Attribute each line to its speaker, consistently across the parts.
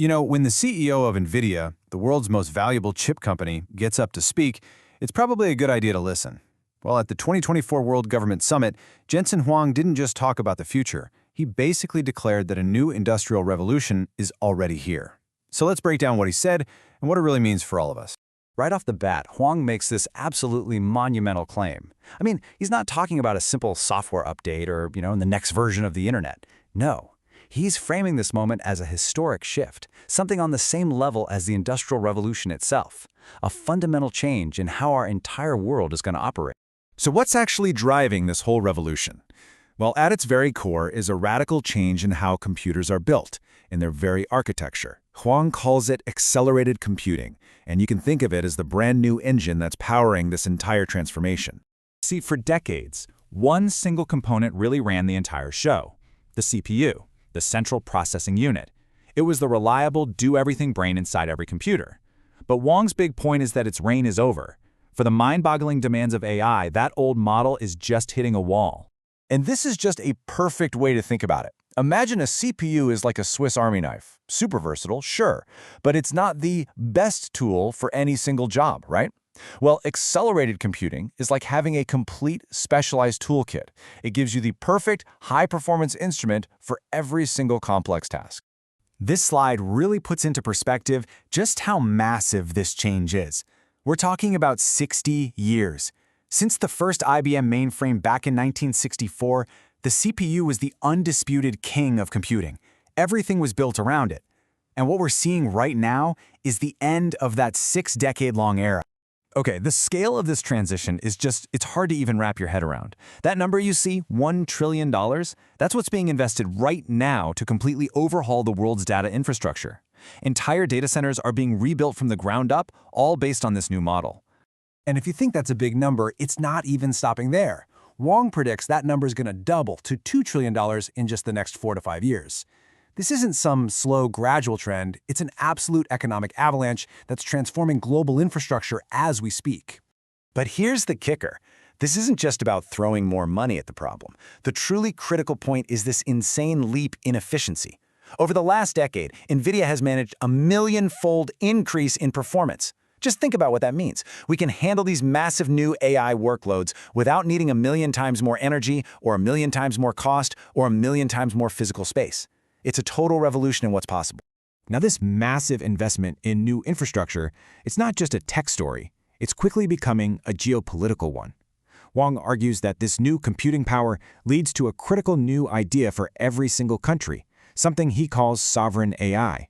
Speaker 1: You know, when the CEO of NVIDIA, the world's most valuable chip company, gets up to speak, it's probably a good idea to listen. Well, at the 2024 World Government Summit, Jensen Huang didn't just talk about the future. He basically declared that a new industrial revolution is already here. So let's break down what he said and what it really means for all of us.
Speaker 2: Right off the bat, Huang makes this absolutely monumental claim. I mean, he's not talking about a simple software update or, in the next version of the internet. No. He's framing this moment as a historic shift, something on the same level as the Industrial Revolution itself, a fundamental change in how our entire world is going to operate.
Speaker 3: So what's actually driving this whole revolution? Well, at its very core is a radical change in how computers are built, in their very architecture. Huang calls it accelerated computing, and you can think of it as the brand new engine that's powering this entire transformation.
Speaker 4: See, for decades, one single component really ran the entire show: the CPU, the central processing unit. It was the reliable, do-everything brain inside every computer. But Huang's big point is that its reign is over. For the mind-boggling demands of AI, that old model is just hitting a wall.
Speaker 1: And this is just a perfect way to think about it. Imagine a CPU is like a Swiss Army knife. Super versatile, sure, but it's not the best tool for any single job, right? Well, accelerated computing is like having a complete specialized toolkit. It gives you the perfect high-performance instrument for every single complex task.
Speaker 5: This slide really puts into perspective just how massive this change is. We're talking about 60 years. Since the first IBM mainframe back in 1964, the CPU was the undisputed king of computing. Everything was built around it. And what we're seeing right now is the end of that 6-decade-long era.
Speaker 2: Okay, the scale of this transition is it's hard to even wrap your head around. That number you see, $1 trillion, that's what's being invested right now to completely overhaul the world's data infrastructure. Entire data centers are being rebuilt from the ground up, all based on this new model.
Speaker 6: And if you think that's a big number, it's not even stopping there. Huang predicts that number is going to double to $2 trillion in just the next 4 to 5 years. This isn't some slow, gradual trend. It's an absolute economic avalanche that's transforming global infrastructure as we speak.
Speaker 5: But here's the kicker. This isn't just about throwing more money at the problem. The truly critical point is this insane leap in efficiency. Over the last decade, NVIDIA has managed a million-fold increase in performance. Just think about what that means. We can handle these massive new AI workloads without needing a million times more energy, or a million times more cost, or a million times more physical space. It's a total revolution in what's possible.
Speaker 7: Now, this massive investment in new infrastructure, it's not just a tech story. It's quickly becoming a geopolitical one. Huang argues that this new computing power leads to a critical new idea for every single country, something he calls sovereign AI.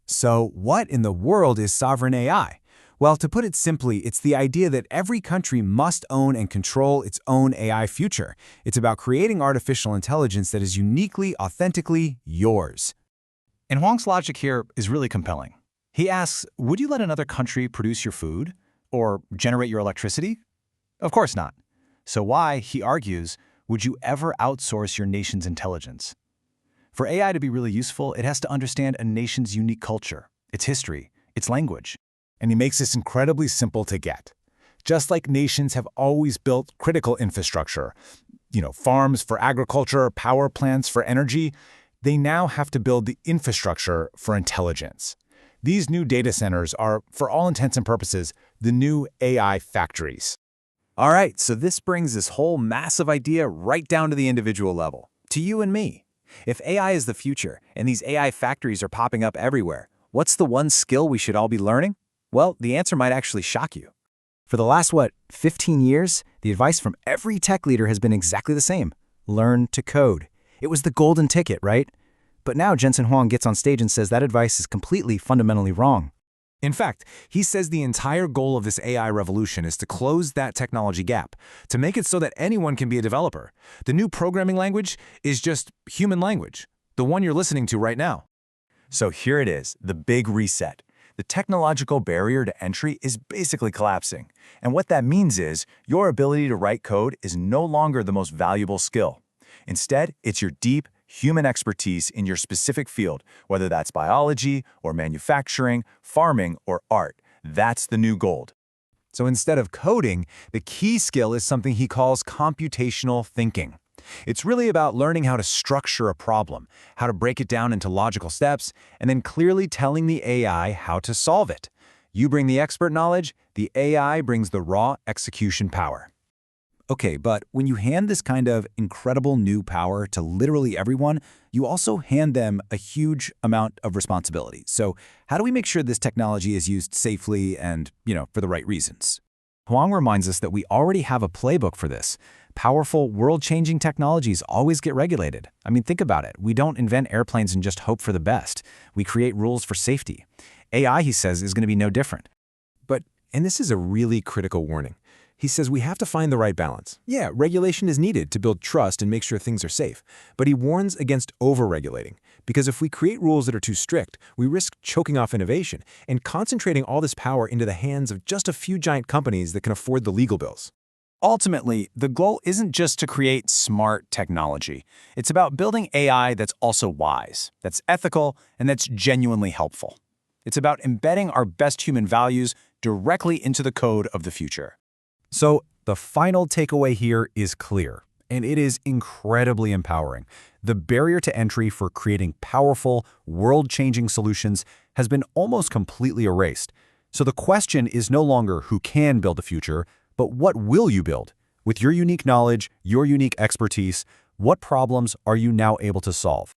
Speaker 5: So what in the world is sovereign AI? Well, to put it simply, it's the idea that every country must own and control its own AI future. It's about creating artificial intelligence that is uniquely, authentically yours.
Speaker 4: And Huang's logic here is really compelling. He asks, would you let another country produce your food or generate your electricity? Of course not. So why, he argues, would you ever outsource your nation's intelligence? For AI to be really useful, it has to understand a nation's unique culture, its history, its language.
Speaker 3: And he makes this incredibly simple to get. Just like nations have always built critical infrastructure, farms for agriculture, power plants for energy, they now have to build the infrastructure for intelligence. These new data centers are, for all intents and purposes, the new AI factories.
Speaker 5: All right, so this brings this whole massive idea right down to the individual level, to you and me. If AI is the future, and these AI factories are popping up everywhere, what's the one skill we should all be learning? Well, the answer might actually shock you.
Speaker 7: For the last, 15 years, the advice from every tech leader has been exactly the same. Learn to code. It was the golden ticket, right? But now Jensen Huang gets on stage and says that advice is completely fundamentally wrong.
Speaker 1: In fact, he says the entire goal of this AI revolution is to close that technology gap, to make it so that anyone can be a developer. The new programming language is just human language, the one you're listening to right now.
Speaker 5: So here it is, the big reset. The technological barrier to entry is basically collapsing. And what that means is your ability to write code is no longer the most valuable skill. Instead, it's your deep human expertise in your specific field, whether that's biology or manufacturing, farming, or art. That's the new gold.
Speaker 1: So instead of coding, the key skill is something he calls computational thinking.
Speaker 2: It's really about learning how to structure a problem, how to break it down into logical steps, and then clearly telling the AI how to solve it. You bring the expert knowledge, the AI brings the raw execution power. Okay, but when you hand this kind of incredible new power to literally everyone, you also hand them a huge amount of responsibility. So how do we make sure this technology is used safely and, for the right reasons? Huang reminds us that we already have a playbook for this. Powerful, world-changing technologies always get regulated. I mean, think about it. We don't invent airplanes and just hope for the best. We create rules for safety. AI, he says, is going to be no different.
Speaker 7: And this is a really critical warning. He says we have to find the right balance. Yeah, regulation is needed to build trust and make sure things are safe. But he warns against over-regulating, because if we create rules that are too strict, we risk choking off innovation and concentrating all this power into the hands of just a few giant companies that can afford the legal bills.
Speaker 5: Ultimately, the goal isn't just to create smart technology. It's about building AI that's also wise, that's ethical, and that's genuinely helpful. It's about embedding our best human values directly into the code of the future.
Speaker 2: So the final takeaway here is clear, and it is incredibly empowering. The barrier to entry for creating powerful, world-changing solutions has been almost completely erased. So the question is no longer who can build the future, but what will you build? With your unique knowledge, your unique expertise, what problems are you now able to solve?